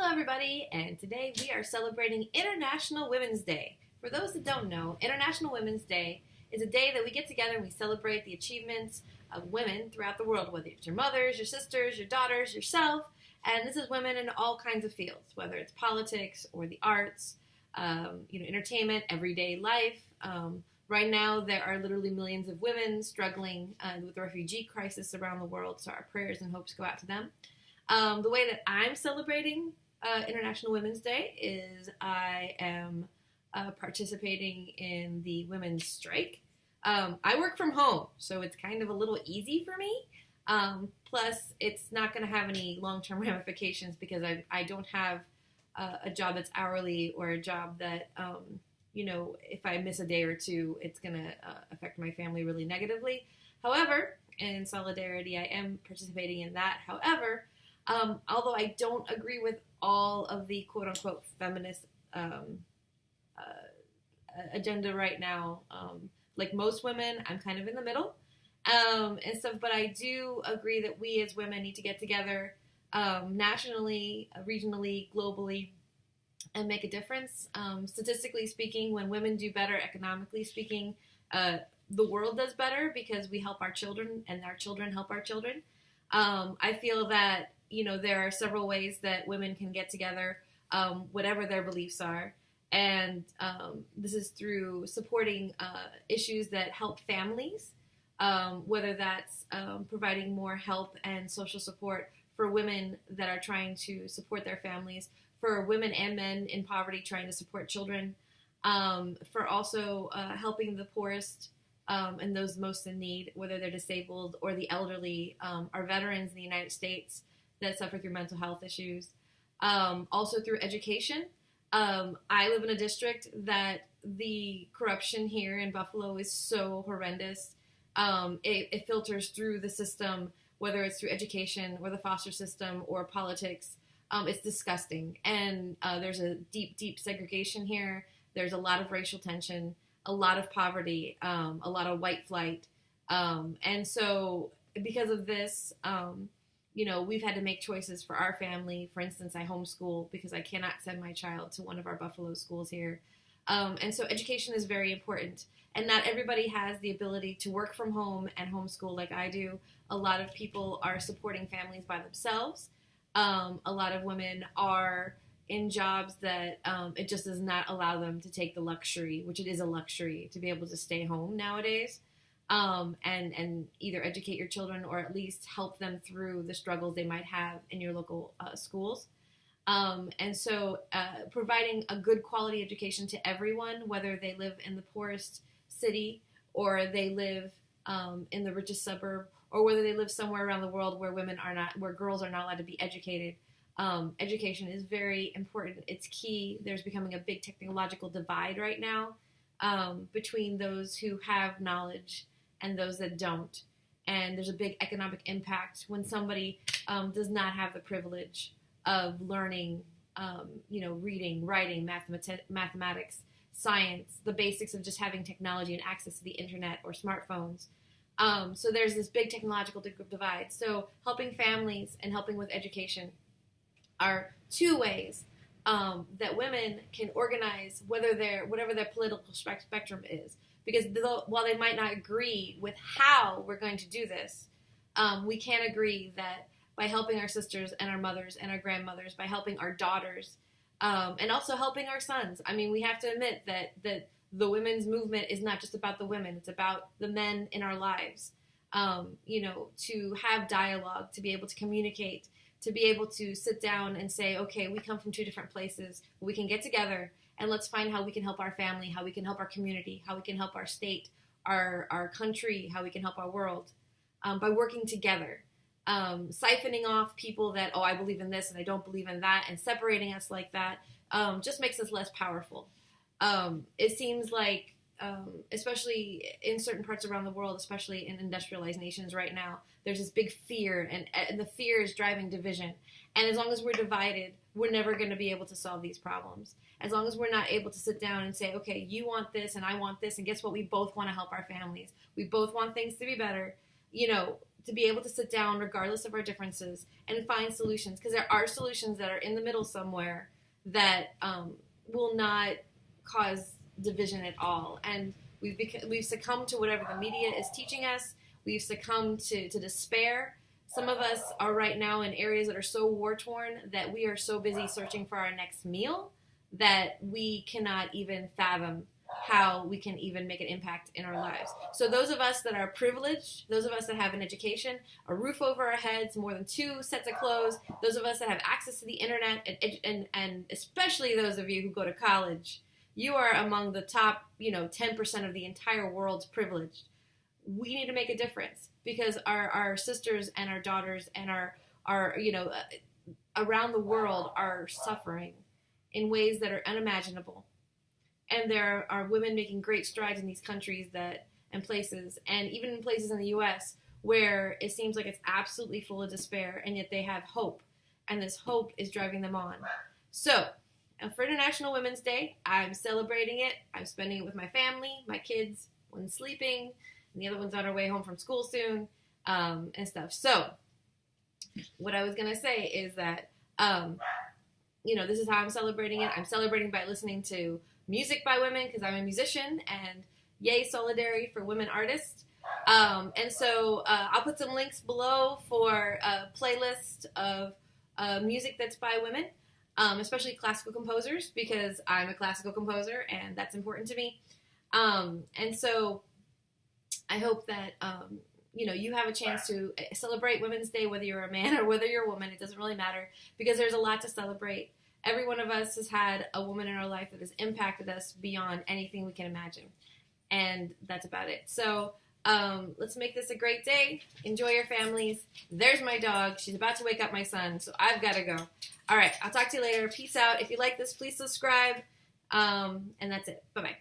Hello everybody, and today we are celebrating International Women's Day. For those that don't know, International Women's Day is a day that we get together and we celebrate the achievements of women throughout the world, whether it's your mothers, your sisters, your daughters, yourself, and this is women in all kinds of fields, whether it's politics or the arts, entertainment, everyday life. Right now, there are literally millions of women struggling with the refugee crisis around the world, so our prayers and hopes go out to them. The way that I'm celebrating International Women's Day is I am participating in the women's strike. I work from home, so it's kind of a little easy for me. Plus, it's not going to have any long-term ramifications because I don't have a job that's hourly or a job that, if I miss a day or two, it's going to affect my family really negatively. However, in solidarity, I am participating in that. However, although I don't agree with all of the quote-unquote feminist agenda right now, like most women, I'm kind of in the middle and stuff, but I do agree that we as women need to get together nationally, regionally, globally, and make a difference. Statistically speaking, when women do better, economically speaking, the world does better because we help our children and our children help our children. I feel that there are several ways that women can get together, whatever their beliefs are. And this is through supporting issues that help families, whether that's providing more help and social support for women that are trying to support their families, for women and men in poverty trying to support children, for also helping the poorest and those most in need, whether they're disabled or the elderly, our veterans in the United States that suffer through mental health issues. Also through education. I live in a district that the corruption here in Buffalo is so horrendous. It filters through the system, whether it's through education or the foster system or politics. It's disgusting. And there's a deep, deep segregation here. There's a lot of racial tension, a lot of poverty, a lot of white flight. And so because of this, we've had to make choices for our family. For instance, I homeschool because I cannot send my child to one of our Buffalo schools here. And so education is very important. And not everybody has the ability to work from home and homeschool like I do. A lot of people are supporting families by themselves. A lot of women are in jobs that it just does not allow them to take the luxury, which it is a luxury, to be able to stay home nowadays. And either educate your children or at least help them through the struggles they might have in your local schools. And so providing a good quality education to everyone, whether they live in the poorest city or they live in the richest suburb, or whether they live somewhere around the world where where girls are not allowed to be educated. Education is very important. It's key. There's becoming a big technological divide right now between those who have knowledge and those that don't. And there's a big economic impact when somebody does not have the privilege of learning, reading, writing, mathematics, science, the basics of just having technology and access to the internet or smartphones. So there's this big technological divide. So helping families and helping with education are two ways that women can organize whatever their political spectrum is. Because while they might not agree with how we're going to do this, we can agree that by helping our sisters and our mothers and our grandmothers, by helping our daughters, and also helping our sons. I mean, we have to admit that the women's movement is not just about the women. It's about the men in our lives, to have dialogue, to be able to communicate, to be able to sit down and say, okay, we come from two different places. We can get together and let's find how we can help our family, how we can help our community, how we can help our state, our country, how we can help our world by working together. Siphoning off people that, I believe in this and I don't believe in that, and separating us like that just makes us less powerful. It seems like, especially in certain parts around the world, especially in industrialized nations right now, there's this big fear, and the fear is driving division. And as long as we're divided, we're never going to be able to solve these problems. As long as we're not able to sit down and say, okay, you want this and I want this, and guess what? We both want to help our families. We both want things to be better. to be able to sit down regardless of our differences and find solutions, because there are solutions that are in the middle somewhere that will not cause division at all. And we've succumbed to whatever the media is teaching us. We've succumbed to despair. Some of us are right now in areas that are so war-torn that we are so busy searching for our next meal that we cannot even fathom how we can even make an impact in our lives. So those of us that are privileged, those of us that have an education, a roof over our heads, more than 2 sets of clothes, those of us that have access to the internet, and especially those of you who go to college, you are among the top, 10% of the entire world's privileged. We need to make a difference, because our sisters and our daughters and our around the world are suffering in ways that are unimaginable. And there are women making great strides in these countries and places, and even in places in the U.S. where it seems like it's absolutely full of despair, and yet they have hope, and this hope is driving them on. So, for International Women's Day, I'm celebrating it. I'm spending it with my family, my kids, one's sleeping, and the other one's on her way home from school soon, and stuff. So, what I was going to say is that, this is how I'm celebrating it. I'm celebrating by listening to music by women, because I'm a musician, and yay, solidarity for women artists. And so I'll put some links below for a playlist of music that's by women, especially classical composers, because I'm a classical composer, and that's important to me. And so I hope that, you have a chance to celebrate Women's Day, whether you're a man or whether you're a woman. It doesn't really matter, because there's a lot to celebrate. Every one of us has had a woman in our life that has impacted us beyond anything we can imagine. And that's about it. So let's make this a great day. Enjoy your families. There's my dog. She's about to wake up my son, so I've got to go. All right, I'll talk to you later. Peace out. If you like this, please subscribe. And that's it. Bye-bye.